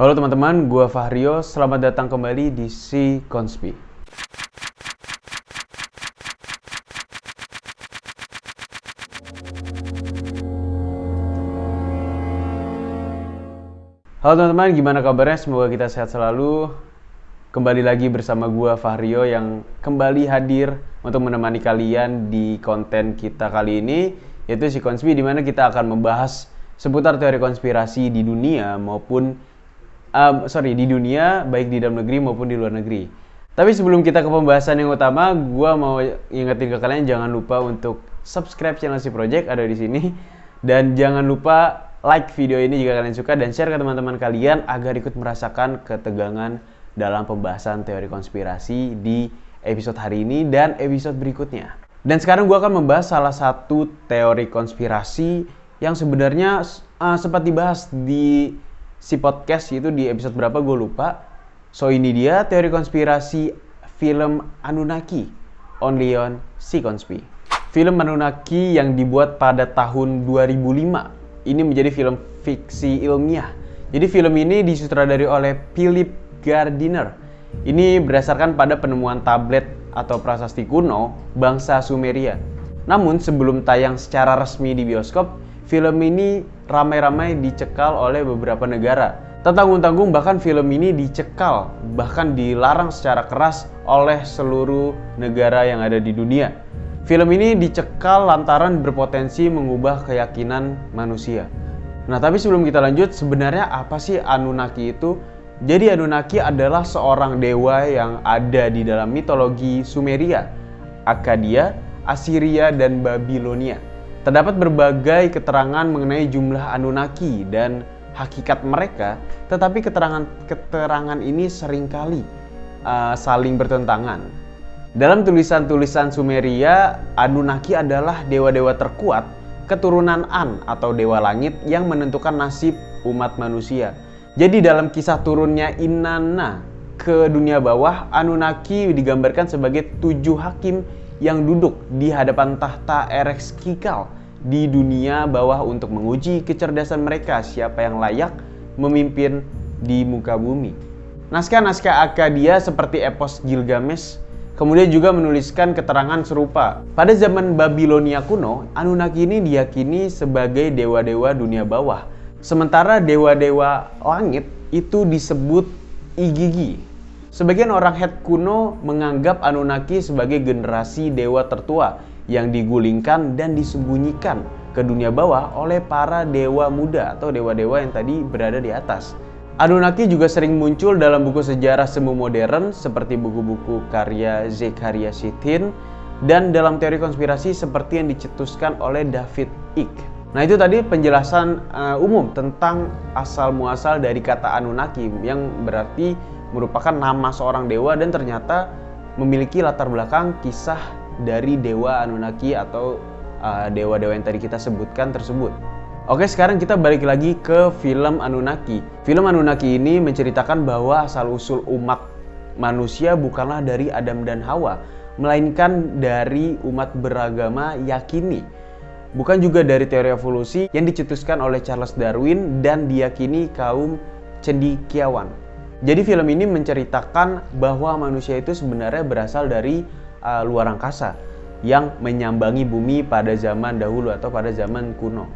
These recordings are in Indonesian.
Halo teman-teman, gua Fahrio. Selamat datang kembali di Si Konspi. Halo teman-teman, gimana kabarnya? Semoga kita sehat selalu. Kembali lagi bersama gua Fahrio yang kembali hadir untuk menemani kalian di konten kita kali ini, yaitu Si Konspi, di mana kita akan membahas seputar teori konspirasi di dunia di dunia, baik di dalam negeri maupun di luar negeri. Tapi sebelum kita ke pembahasan yang utama, gue mau ingetin ke kalian jangan lupa untuk subscribe channel Si Project ada di sini, dan jangan lupa like video ini jika kalian suka dan share ke teman-teman kalian agar ikut merasakan ketegangan dalam pembahasan teori konspirasi di episode hari ini dan episode berikutnya. Dan sekarang gue akan membahas salah satu teori konspirasi yang sebenarnya sempat dibahas di Si Podcast, itu di episode berapa gue lupa. So ini dia teori konspirasi film Anunnaki, only on Si Konspi. Film Anunnaki yang dibuat pada tahun 2005 ini menjadi film fiksi ilmiah. Jadi film ini disutradari oleh Philip Gardiner. Ini berdasarkan pada penemuan tablet atau prasasti kuno bangsa Sumeria. Namun sebelum tayang secara resmi di bioskop, film ini ramai-ramai dicekal oleh beberapa negara. Tak tanggung-tanggung bahkan film ini dicekal, bahkan dilarang secara keras oleh seluruh negara yang ada di dunia. Film ini dicekal lantaran berpotensi mengubah keyakinan manusia. Nah, tapi sebelum kita lanjut, sebenarnya apa sih Anunnaki itu? Jadi Anunnaki adalah seorang dewa yang ada di dalam mitologi Sumeria, Akkadia, Assyria, dan Babilonia. Terdapat berbagai keterangan mengenai jumlah Anunnaki dan hakikat mereka, tetapi keterangan ini seringkali saling bertentangan. Dalam tulisan-tulisan Sumeria, Anunnaki adalah dewa-dewa terkuat, keturunan An atau dewa langit yang menentukan nasib umat manusia. Jadi dalam kisah turunnya Inanna ke dunia bawah, Anunnaki digambarkan sebagai 7 hakim yang duduk di hadapan tahta Erexkikal di dunia bawah untuk menguji kecerdasan mereka siapa yang layak memimpin di muka bumi. Naskah-naskah Akkadia seperti epos Gilgamesh kemudian juga menuliskan keterangan serupa. Pada zaman Babilonia kuno, Anunnaki ini diyakini sebagai dewa-dewa dunia bawah. Sementara dewa-dewa langit itu disebut Igigi. Sebagian orang Het kuno menganggap Anunnaki sebagai generasi dewa tertua yang digulingkan dan disembunyikan ke dunia bawah oleh para dewa muda atau dewa-dewa yang tadi berada di atas. Anunnaki juga sering muncul dalam buku sejarah semu modern seperti buku-buku karya Zecharia Sitchin dan dalam teori konspirasi seperti yang dicetuskan oleh David Icke. Nah, itu tadi penjelasan umum tentang asal-muasal dari kata Anunnaki yang berarti merupakan nama seorang dewa dan ternyata memiliki latar belakang kisah dari dewa Anunnaki atau dewa-dewa yang tadi kita sebutkan tersebut. Oke, sekarang kita balik lagi ke film Anunnaki. Film Anunnaki ini menceritakan bahwa asal-usul umat manusia bukanlah dari Adam dan Hawa, melainkan dari umat beragama Yakini. Bukan juga dari teori evolusi yang dicetuskan oleh Charles Darwin dan diyakini kaum cendekiawan. Jadi film ini menceritakan bahwa manusia itu sebenarnya berasal dari luar angkasa yang menyambangi bumi pada zaman dahulu atau pada zaman kuno.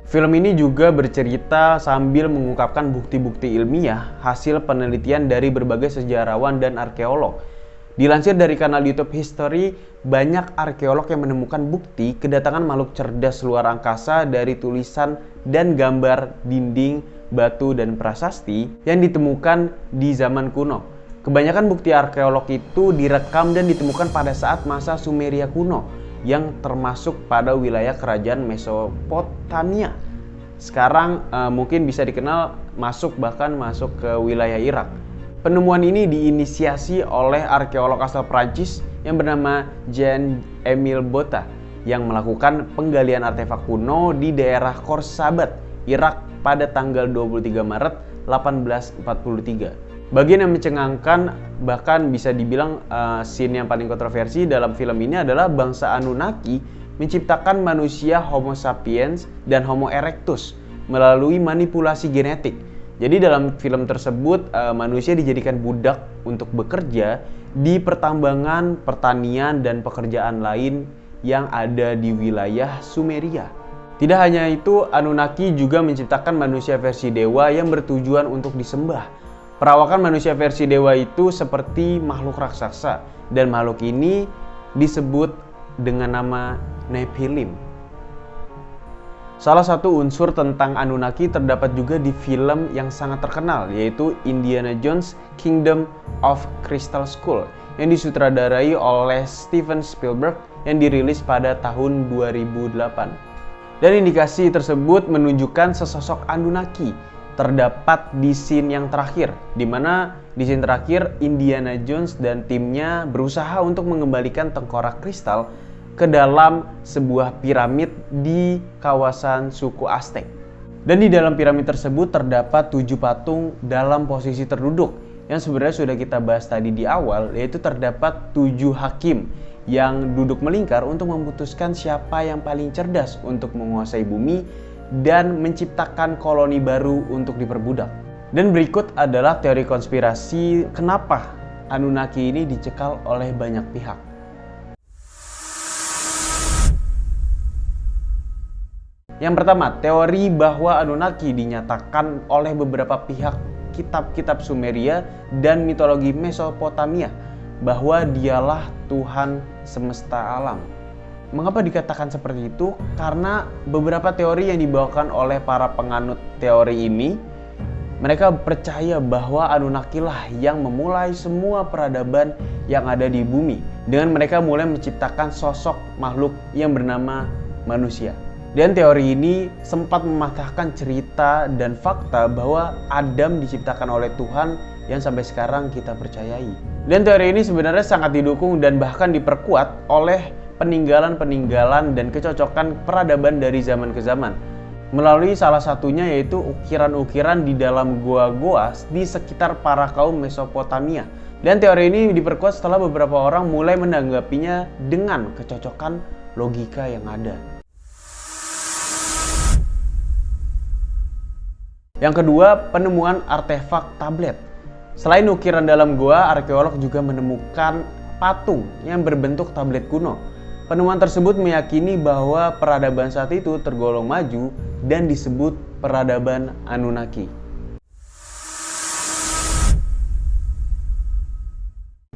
Film ini juga bercerita sambil mengungkapkan bukti-bukti ilmiah hasil penelitian dari berbagai sejarawan dan arkeolog. Dilansir dari kanal YouTube History, banyak arkeolog yang menemukan bukti kedatangan makhluk cerdas luar angkasa dari tulisan dan gambar dinding, batu, dan prasasti yang ditemukan di zaman kuno. Kebanyakan bukti arkeolog itu direkam dan ditemukan pada saat masa Sumeria kuno yang termasuk pada wilayah kerajaan Mesopotamia. Sekarang mungkin bisa dikenal bahkan masuk ke wilayah Irak. Penemuan ini diinisiasi oleh arkeolog asal Prancis yang bernama Jean-Émile Botta yang melakukan penggalian artefak kuno di daerah Khorsabad, Irak pada tanggal 23 Maret 1843. Bagian yang mencengangkan, bahkan bisa dibilang scene yang paling kontroversi dalam film ini adalah bangsa Anunnaki menciptakan manusia Homo sapiens dan Homo erectus melalui manipulasi genetik. Jadi dalam film tersebut manusia dijadikan budak untuk bekerja di pertambangan, pertanian, dan pekerjaan lain yang ada di wilayah Sumeria. Tidak hanya itu, Anunnaki juga menciptakan manusia versi dewa yang bertujuan untuk disembah. Perawakan manusia versi dewa itu seperti makhluk raksasa, dan makhluk ini disebut dengan nama Nephilim. Salah satu unsur tentang Anunnaki terdapat juga di film yang sangat terkenal, yaitu Indiana Jones Kingdom of Crystal Skull yang disutradarai oleh Steven Spielberg yang dirilis pada tahun 2008. Dan indikasi tersebut menunjukkan sesosok Anunnaki terdapat di scene yang terakhir, di mana di scene terakhir Indiana Jones dan timnya berusaha untuk mengembalikan tengkorak kristal ke dalam sebuah piramid di kawasan suku Aztec. Dan di dalam piramid tersebut terdapat 7 patung dalam posisi terduduk, yang sebenarnya sudah kita bahas tadi di awal, yaitu terdapat 7 hakim yang duduk melingkar untuk memutuskan siapa yang paling cerdas untuk menguasai bumi dan menciptakan koloni baru untuk diperbudak. Dan berikut adalah teori konspirasi kenapa Anunnaki ini dicekal oleh banyak pihak. Yang pertama, teori bahwa Anunnaki dinyatakan oleh beberapa pihak kitab-kitab Sumeria dan mitologi Mesopotamia bahwa dialah Tuhan semesta alam. Mengapa dikatakan seperti itu? Karena beberapa teori yang dibawakan oleh para penganut teori ini, mereka percaya bahwa Anunnaki lah yang memulai semua peradaban yang ada di bumi, dengan mereka mulai menciptakan sosok makhluk yang bernama manusia. Dan teori ini sempat mematahkan cerita dan fakta bahwa Adam diciptakan oleh Tuhan yang sampai sekarang kita percayai. Dan teori ini sebenarnya sangat didukung dan bahkan diperkuat oleh peninggalan-peninggalan dan kecocokan peradaban dari zaman ke zaman. Melalui salah satunya yaitu ukiran-ukiran di dalam goa-goa di sekitar para kaum Mesopotamia. Dan teori ini diperkuat setelah beberapa orang mulai menanggapinya dengan kecocokan logika yang ada. Yang kedua, penemuan artefak tablet. Selain ukiran dalam goa, arkeolog juga menemukan patung yang berbentuk tablet kuno. Penemuan tersebut meyakini bahwa peradaban saat itu tergolong maju dan disebut peradaban Anunnaki.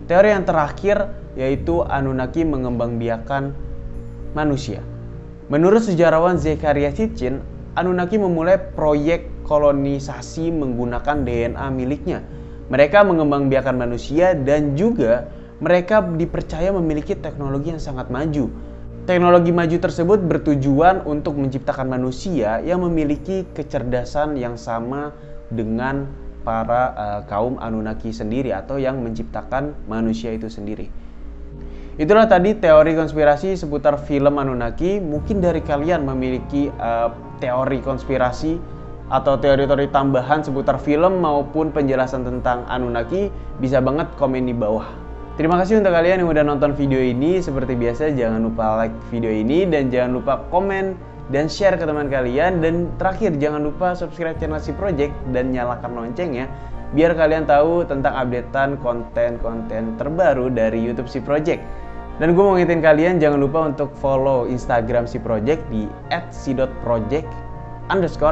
Teori yang terakhir yaitu Anunnaki mengembangbiakan manusia. Menurut sejarawan Zecharia Sitchin, Anunnaki memulai proyek kolonisasi menggunakan DNA miliknya. Mereka mengembangbiakan manusia dan juga mereka dipercaya memiliki teknologi yang sangat maju. Teknologi maju tersebut bertujuan untuk menciptakan manusia yang memiliki kecerdasan yang sama dengan para kaum Anunnaki sendiri atau yang menciptakan manusia itu sendiri. Itulah tadi teori konspirasi seputar film Anunnaki. Mungkin dari kalian memiliki teori konspirasi atau teori-teori tambahan seputar film maupun penjelasan tentang Anunnaki, bisa banget komen di bawah. Terima kasih untuk kalian yang udah nonton video ini. Seperti biasa jangan lupa like video ini dan jangan lupa komen dan share ke teman kalian. Dan terakhir jangan lupa subscribe channel Si Project dan nyalakan loncengnya biar kalian tahu tentang updatean konten-konten terbaru dari YouTube Si Project. Dan gue mau ngingetin kalian jangan lupa untuk follow Instagram Si Project di @si.project_,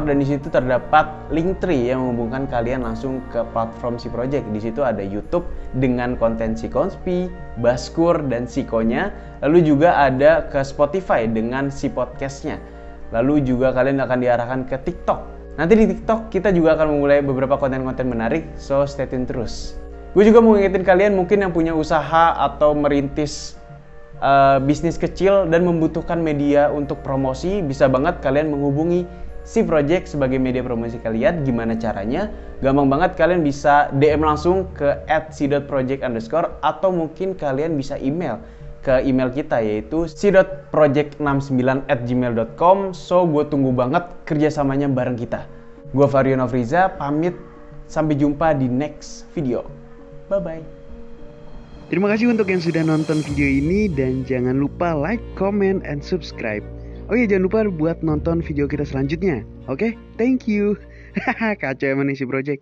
dan di situ terdapat Linktree yang menghubungkan kalian langsung ke platform Si Project. Di situ ada YouTube dengan konten Si Konspi, Baskur, dan Sikonya. Lalu juga ada ke Spotify dengan Si Podcastnya. Lalu juga kalian akan diarahkan ke TikTok. Nanti di TikTok kita juga akan memulai beberapa konten-konten menarik, so stay tune terus. Gue juga mau ngingetin kalian mungkin yang punya usaha atau merintis bisnis kecil dan membutuhkan media untuk promosi, bisa banget kalian menghubungi Si Project sebagai media promosi kalian. Gimana caranya? Gampang banget, kalian bisa DM langsung ke @si.project_, atau mungkin kalian bisa email ke email kita yaitu si.project69@gmail.com. So gue tunggu banget kerjasamanya bareng kita. Gue Vario Novriza pamit, sampai jumpa di next video. Bye bye. Terima kasih untuk yang sudah nonton video ini dan jangan lupa like, comment, and subscribe. Oh iya, jangan lupa buat nonton video kita selanjutnya. Oke, thank you. Kacau emang nih si project.